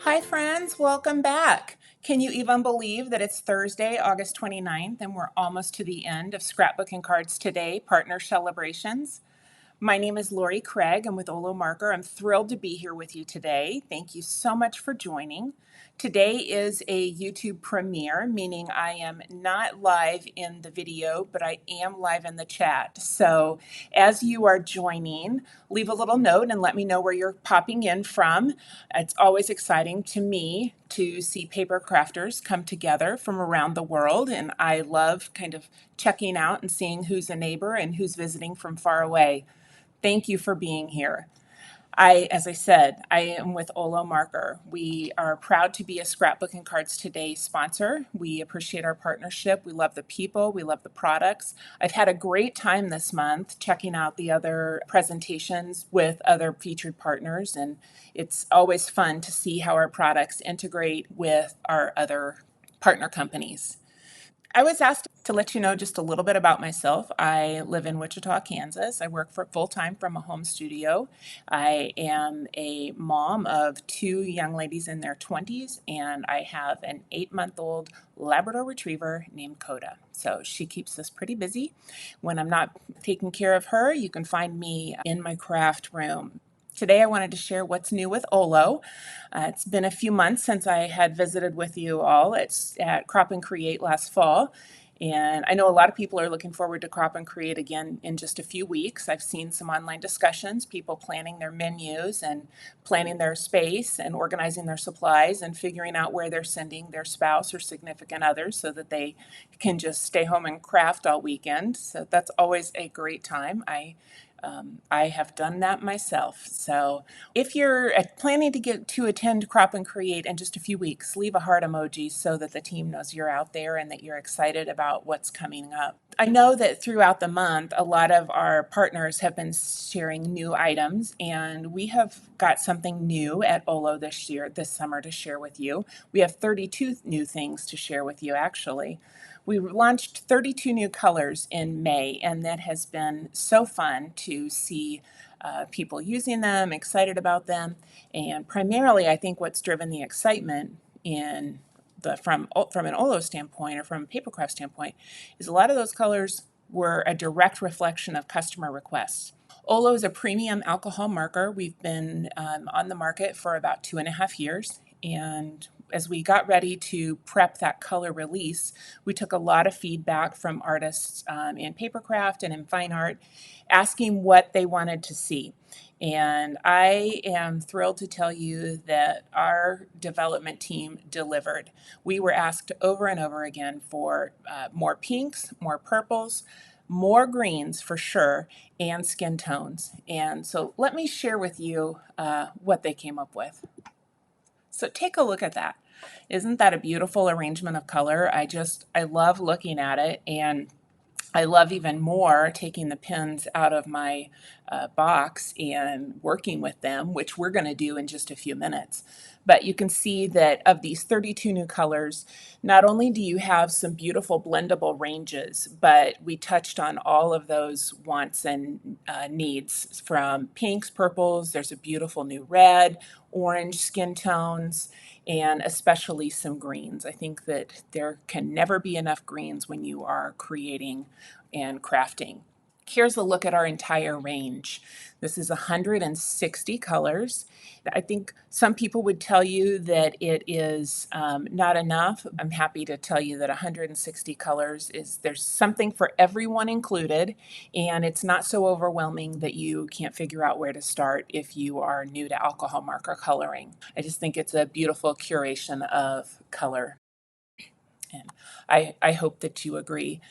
Hi friends, welcome back. Can you even believe that it's Thursday, August 29th, and we're almost to the end of Scrapbooking Cards Today Partner Celebrations? My name is Lori Craig. I'm with OLO Marker. I'm thrilled to be here with you today. Thank you so much for joining. Today is a YouTube premiere, meaning I am not live in the video, but I am live in the chat. So as you are joining, leave a little note and let me know where you're popping in from. It's always exciting to me to see paper crafters come together from around the world, and I love kind of checking out and seeing who's a neighbor and who's visiting from far away. Thank you for being here. As I said, I am with OLO Marker. We are proud to be a Scrapbooking Cards Today sponsor. We appreciate our partnership. We love the people. We love the products. I've had a great time this month checking out the other presentations with other featured partners, and it's always fun to see how our products integrate with our other partner companies. I was asked to let you know just a little bit about myself. I live in Wichita, Kansas. I work for full time from a home studio. I am a mom of two young ladies in their 20s, and I have an 8-month-old Labrador Retriever named Coda. So she keeps us pretty busy. When I'm not taking care of her, you can find me in my craft room. Today I wanted to share what's new with OLO. It's been a few months since I had visited with you all. It's at Crop and Create last fall. And I know a lot of people are looking forward to Crop and Create again in just a few weeks. I've seen some online discussions, people planning their menus and planning their space and organizing their supplies and figuring out where they're sending their spouse or significant others so that they can just stay home and craft all weekend. So that's always a great time. I have done that myself. So if you're planning to get to attend Crop and Create in just a few weeks, leave a heart emoji so that the team knows you're out there and that you're excited about what's coming up. I know that throughout the month, a lot of our partners have been sharing new items, and we have got something new at OLO this summer to share with you. We have 32 new things to share with you, actually. We launched 32 new colors in May, and that has been so fun to see people using them, excited about them. And primarily, I think what's driven the excitement in from an OLO standpoint or from a papercraft standpoint is a lot of those colors were a direct reflection of customer requests. OLO is a premium alcohol marker. We've been on the market for about 2.5 years, and as we got ready to prep that color release, we took a lot of feedback from artists in papercraft and in fine art, asking what they wanted to see. And I am thrilled to tell you that our development team delivered. We were asked over and over again for more pinks, more purples, more greens for sure, and skin tones. And so let me share with you what they came up with. So take a look at that. Isn't that a beautiful arrangement of color? I love looking at it, and I love even more taking the pins out of my box and working with them, which we're going to do in just a few minutes. But you can see that of these 32 new colors, not only do you have some beautiful blendable ranges, but we touched on all of those wants and needs, from pinks, purples, there's a beautiful new red, orange skin tones, and especially some greens. I think that there can never be enough greens when you are creating and crafting. Here's a look at our entire range. This is 160 colors. I think some people would tell you that it is not enough. I'm happy to tell you that 160 colors there's something for everyone included, and it's not so overwhelming that you can't figure out where to start if you are new to alcohol marker coloring. I just think it's a beautiful curation of color, and I hope that you agree.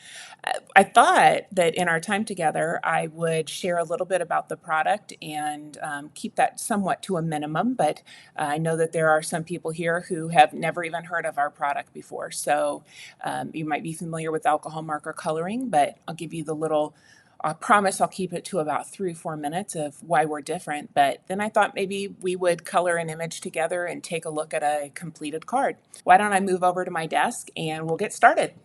I thought that in our time together, I would share a little bit about the product and keep that somewhat to a minimum, but I know that there are some people here who have never even heard of our product before. So you might be familiar with alcohol marker coloring, but I'll give you the little I promise I'll keep it to about 3 or 4 minutes of why we're different, but then I thought maybe we would color an image together and take a look at a completed card. Why don't I move over to my desk and we'll get started.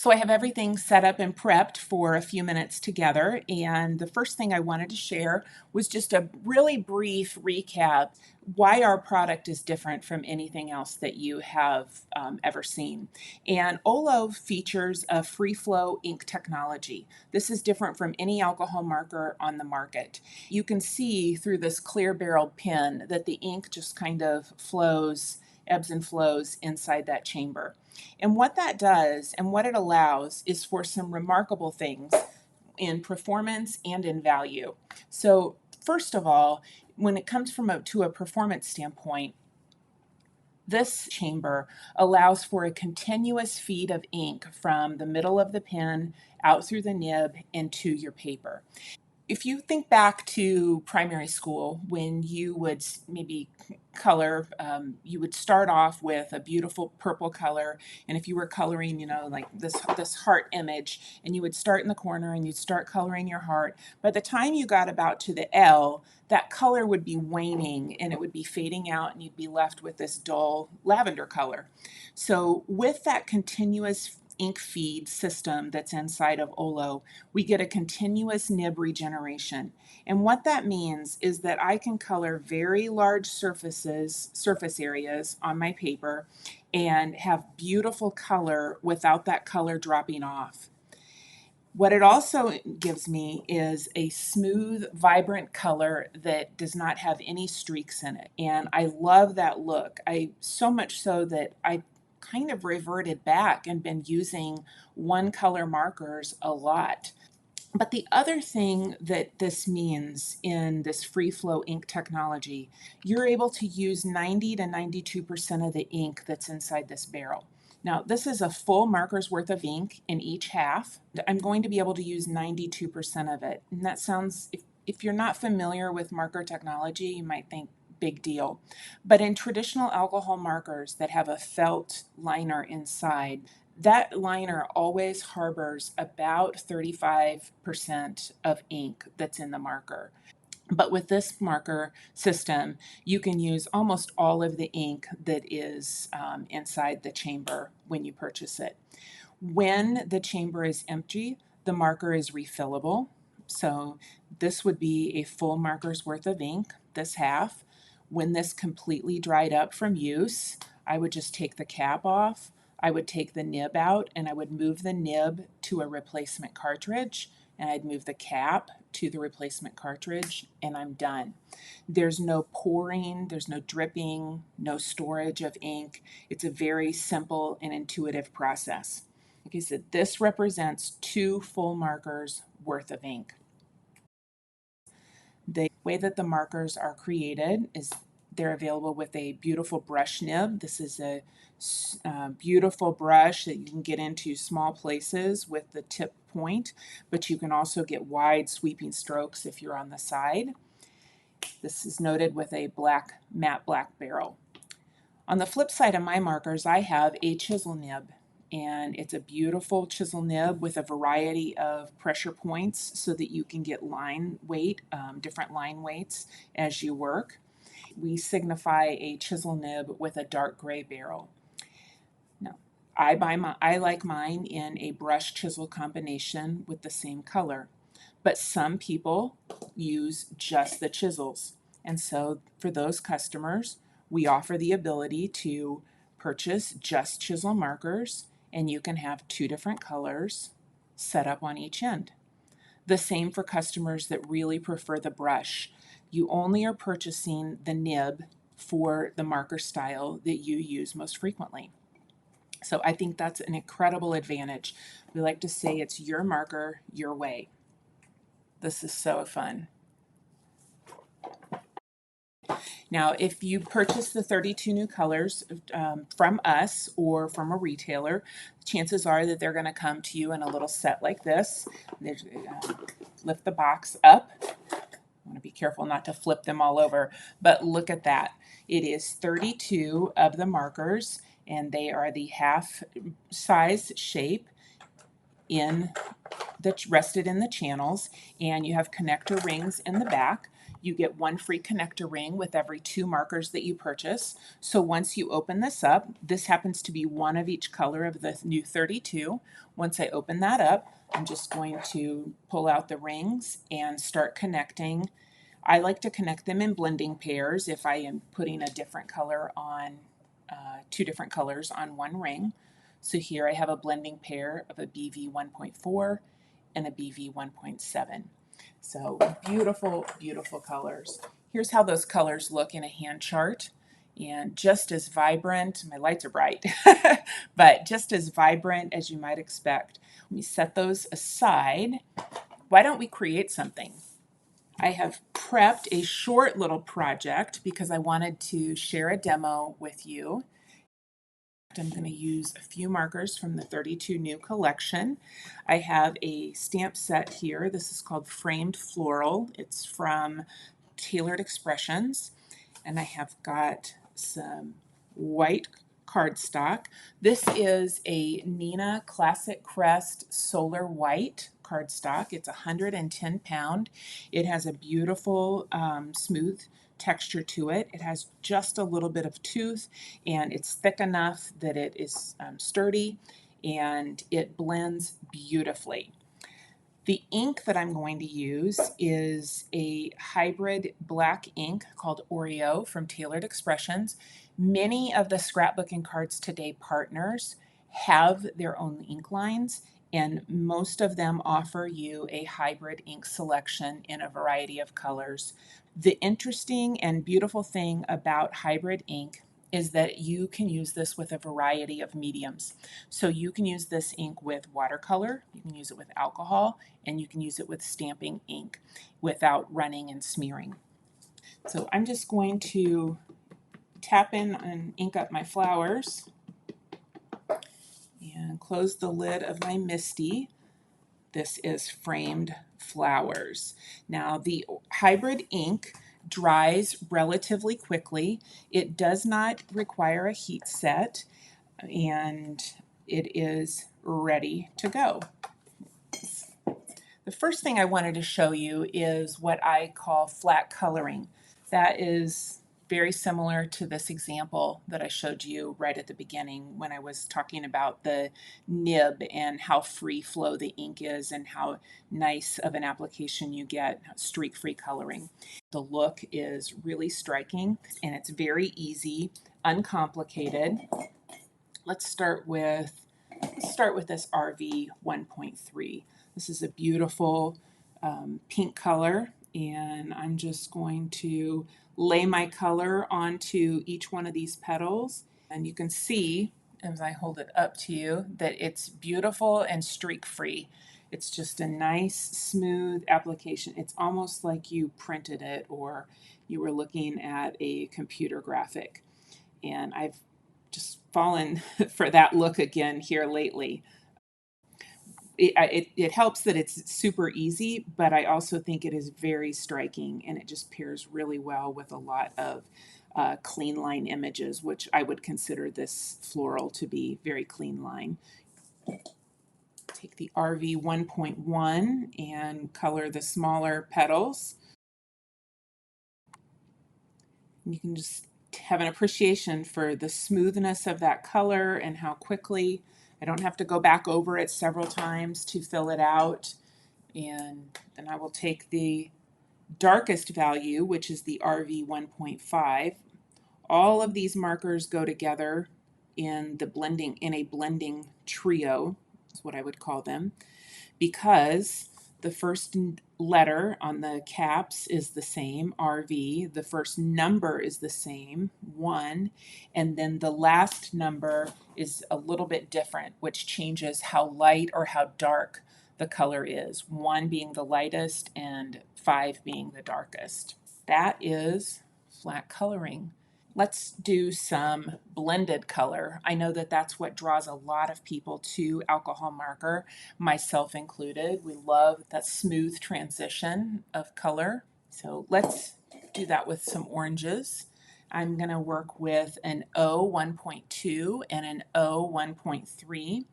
So I have everything set up and prepped for a few minutes together. And the first thing I wanted to share was just a really brief recap why our product is different from anything else that you have ever seen. And OLO features a free flow ink technology. This is different from any alcohol marker on the market. You can see through this clear barreled pen that the ink just kind of flows, ebbs and flows inside that chamber. And what that does and what it allows is for some remarkable things in performance and in value. So, first of all, when it comes to a performance standpoint, this chamber allows for a continuous feed of ink from the middle of the pen out through the nib into your paper. If you think back to primary school, when you would maybe color, you would start off with a beautiful purple color, and if you were coloring, like this heart image, and you would start in the corner and you'd start coloring your heart. By the time you got about to the L, that color would be waning and it would be fading out, and you'd be left with this dull lavender color. So, with that continuous ink feed system that's inside of OLO, we get a continuous nib regeneration. And what that means is that I can color very large surface areas on my paper and have beautiful color without that color dropping off. What it also gives me is a smooth, vibrant color that does not have any streaks in it. And I love that look. So much so that I kind of reverted back and been using one color markers a lot. But the other thing that this means in this free flow ink technology, you're able to use 90 to 92% of the ink that's inside this barrel. Now, this is a full marker's worth of ink in each half. I'm going to be able to use 92% of it. And that sounds, if you're not familiar with marker technology, you might think, big deal. But in traditional alcohol markers that have a felt liner inside, that liner always harbors about 35% of ink that's in the marker. But with this marker system, you can use almost all of the ink that is inside the chamber when you purchase it. When the chamber is empty, the marker is refillable. So this would be a full marker's worth of ink, this half. When this completely dried up from use, I would just take the cap off, I would take the nib out, and I would move the nib to a replacement cartridge, and I'd move the cap to the replacement cartridge, and I'm done. There's no pouring, there's no dripping, no storage of ink. It's a very simple and intuitive process. Like I said, this represents 2 full markers worth of ink. The way that the markers are created is they're available with a beautiful brush nib. This is a beautiful brush that you can get into small places with the tip point, but you can also get wide sweeping strokes if you're on the side. This is noted with a matte black barrel. On the flip side of my markers, I have a chisel nib, and it's a beautiful chisel nib with a variety of pressure points so that you can get different line weights as you work. We signify a chisel nib with a dark gray barrel. Now, I like mine in a brush chisel combination with the same color, but some people use just the chisels. And so for those customers, we offer the ability to purchase just chisel markers, and you can have 2 different colors set up on each end. The same for customers that really prefer the brush. You only are purchasing the nib for the marker style that you use most frequently. So I think that's an incredible advantage. We like to say it's your marker, your way. This is so fun. Now, if you purchase the 32 new colors from us or from a retailer, chances are that they're going to come to you in a little set like this. Lift the box up. I want to be careful not to flip them all over, but look at that. It is 32 of the markers, and they are the half size shape that's rested in the channels, and you have connector rings in the back. You get one free connector ring with every 2 markers that you purchase. So once you open this up, this happens to be one of each color of the new 32. Once I open that up, I'm just going to pull out the rings and start connecting. I like to connect them in blending pairs if I am putting a different color on, 2 different colors on one ring. So here I have a blending pair of a BV 1.4 and a BV 1.7. So beautiful, beautiful colors. Here's how those colors look in a hand chart. And just as vibrant, my lights are bright, but just as vibrant as you might expect. Let me set those aside. Why don't we create something? I have prepped a short little project because I wanted to share a demo with you. I'm going to use a few markers from the 32 new collection. I have a stamp set here. This is called Framed Floral. It's from Tailored Expressions. And I have got some white cardstock. This is a Nina Classic Crest Solar White cardstock. It's 110 pound. It has a beautiful smooth texture to it. It has just a little bit of tooth, and it's thick enough that it is sturdy, and it blends beautifully. The ink that I'm going to use is a hybrid black ink called Oreo from Tailored Expressions. Many of the Scrapbooking Cards Today partners have their own ink lines, and most of them offer you a hybrid ink selection in a variety of colors. The interesting and beautiful thing about hybrid ink is that you can use this with a variety of mediums. So you can use this ink with watercolor, you can use it with alcohol, and you can use it with stamping ink without running and smearing. So I'm just going to tap in and ink up my flowers and close the lid of my MISTI. This is Framed Flowers. Now the hybrid ink dries relatively quickly. It does not require a heat set, and it is ready to go. The first thing I wanted to show you is what I call flat coloring. That is very similar to this example that I showed you right at the beginning when I was talking about the nib and how free flow the ink is and how nice of an application you get, streak-free coloring. The look is really striking and it's very easy, uncomplicated. Let's start with this RV 1.3. This is a beautiful pink color, and I'm just going to lay my color onto each one of these petals. And you can see, as I hold it up to you, that it's beautiful and streak-free. It's just a nice, smooth application. It's almost like you printed it or you were looking at a computer graphic. And I've just fallen for that look again here lately. It helps that it's super easy, but I also think it is very striking, and it just pairs really well with a lot of clean line images, which I would consider this floral to be very clean line. Take the RV 1.1 and color the smaller petals. You can just have an appreciation for the smoothness of that color and how quickly. I don't have to go back over it several times to fill it out. And then I will take the darkest value, which is the RV 1.5. All of these markers go together in a blending trio, is what I would call them, because the first letter on the caps is the same, RV. The first number is the same, 1. And then the last number is a little bit different, which changes how light or how dark the color is. 1 being the lightest and 5 being the darkest. That is flat coloring. Let's do some blended color. I know that that's what draws a lot of people to alcohol marker, myself included. We love that smooth transition of color. So let's do that with some oranges. I'm going to work with an O 1.2 and an O 1.3.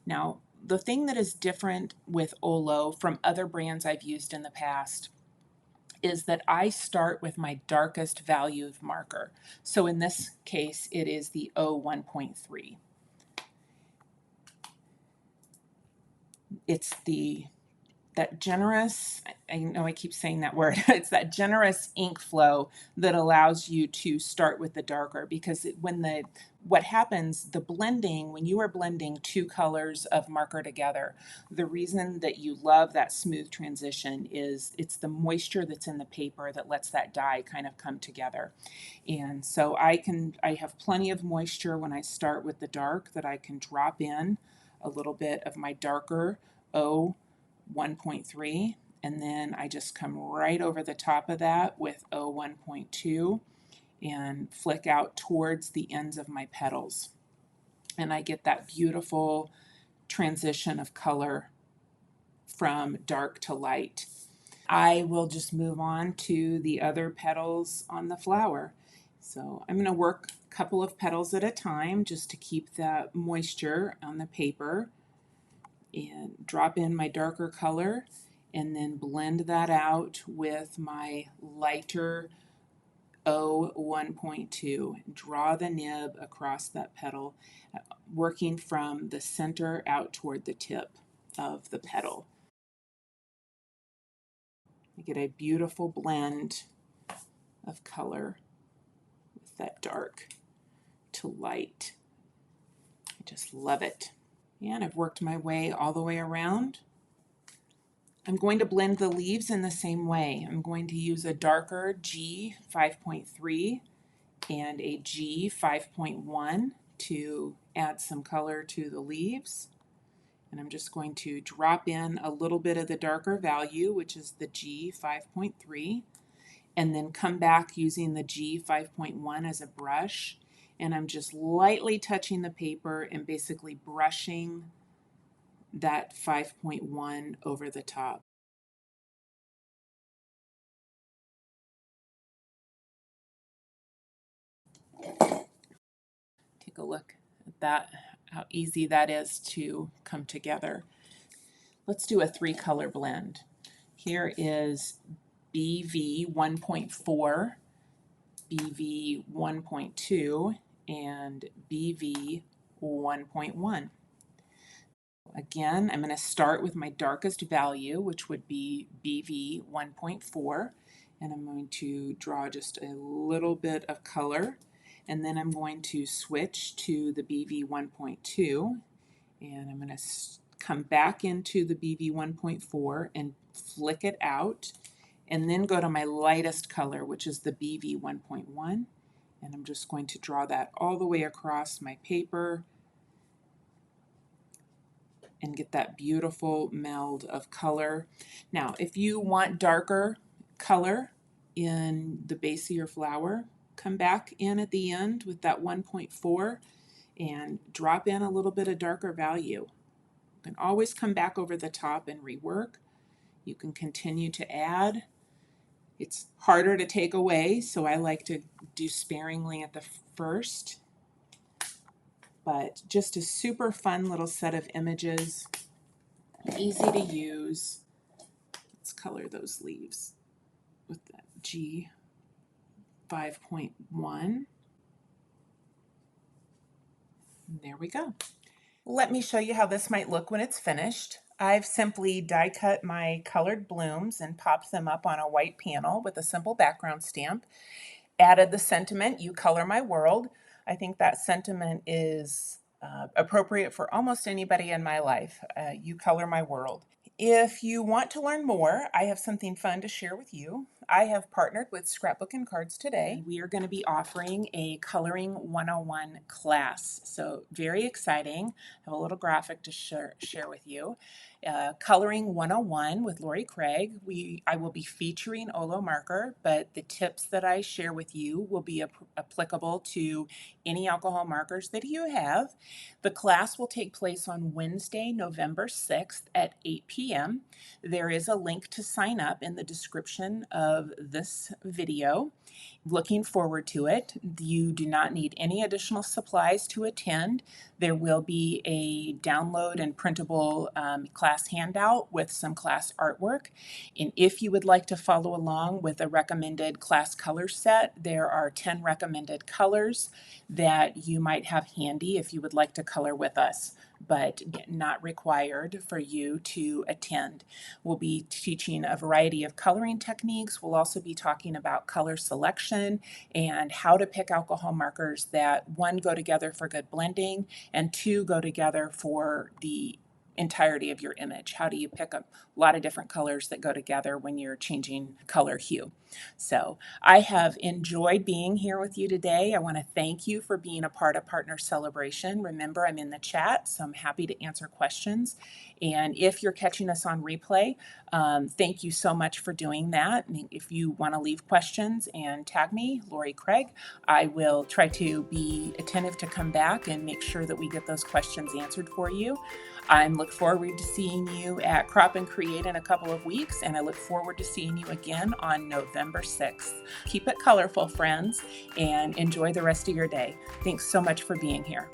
Now, the thing that is different with OLO from other brands I've used in the past is that I start with my darkest value of marker. So in this case, it is the O1.3. It's that generous, I know I keep saying that word, it's that generous ink flow that allows you to start with the darker, because what happens, the blending, when you are blending two colors of marker together, the reason that you love that smooth transition is it's the moisture that's in the paper that lets that dye kind of come together. And so I have plenty of moisture when I start with the dark that I can drop in a little bit of my darker O1.3, and then I just come right over the top of that with O1.2 and flick out towards the ends of my petals. And I get that beautiful transition of color from dark to light. I will just move on to the other petals on the flower. So I'm going to work a couple of petals at a time just to keep that moisture on the paper, and drop in my darker color and then blend that out with my lighter O1.2. Draw the nib across that petal, working from the center out toward the tip of the petal. I get a beautiful blend of color with that dark to light. I just love it. And I've worked my way all the way around. I'm going to blend the leaves in the same way. I'm going to use a darker G 5.3 and a G 5.1 to add some color to the leaves. And I'm just going to drop in a little bit of the darker value, which is the G 5.3, and then come back using the G 5.1 as a brush. And I'm just lightly touching the paper and basically brushing that 5.1 over the top. Take a look at that, how easy that is to come together. Let's do a 3-color blend. Here is BV 1.4, BV 1.2, and BV 1.1. Again, I'm going to start with my darkest value, which would be BV 1.4, and I'm going to draw just a little bit of color, and then I'm going to switch to the BV 1.2, and I'm going to come back into the BV 1.4 and flick it out, and then go to my lightest color, which is the BV 1.1, and I'm just going to draw that all the way across my paper and get that beautiful meld of color. Now, if you want darker color in the base of your flower, come back in at the end with that 1.4 and drop in a little bit of darker value. You can always come back over the top and rework. You can continue to add. It's harder to take away, so I like to do sparingly at the first. But just a super fun little set of images. Easy to use. Let's color those leaves with that G 5.1. There we go. Let me show you how this might look when it's finished. I've simply die cut my colored blooms and popped them up on a white panel with a simple background stamp. Added the sentiment, "You color my world." I think that sentiment is appropriate for almost anybody in my life. You color my world. If you want to learn more, I have something fun to share with you. I have partnered with Scrapbook and Cards today. We are going to be offering a Coloring 101 class. So very exciting. I have a little graphic to share with you. Coloring 101 with Lori Craig. I will be featuring OLO Marker, but the tips that I share with you will be applicable to any alcohol markers that you have. The class will take place on Wednesday, November 6th at 8 p.m. There is a link to sign up in the description of this video. Looking forward to it. You do not need any additional supplies to attend. There will be a download and printable class handout with some class artwork. And if you would like to follow along with a recommended class color set, there are 10 recommended colors that you might have handy if you would like to color with us, but not required for you to attend. We'll be teaching a variety of coloring techniques. We'll also be talking about color selection and how to pick alcohol markers that, one, go together for good blending, and two, go together for the entirety of your image. How do you pick a lot of different colors that go together when you're changing color hue? So I have enjoyed being here with you today. I want to thank you for being a part of Partner Celebration. Remember, I'm in the chat, so I'm happy to answer questions. And if you're catching us on replay, thank you so much for doing that. If you want to leave questions and tag me, Lori Craig, I will try to be attentive to come back and make sure that we get those questions answered for you. I look forward to seeing you at Crop and Create in a couple of weeks, and I look forward to seeing you again on November 6th. Keep it colorful, friends, and enjoy the rest of your day. Thanks so much for being here.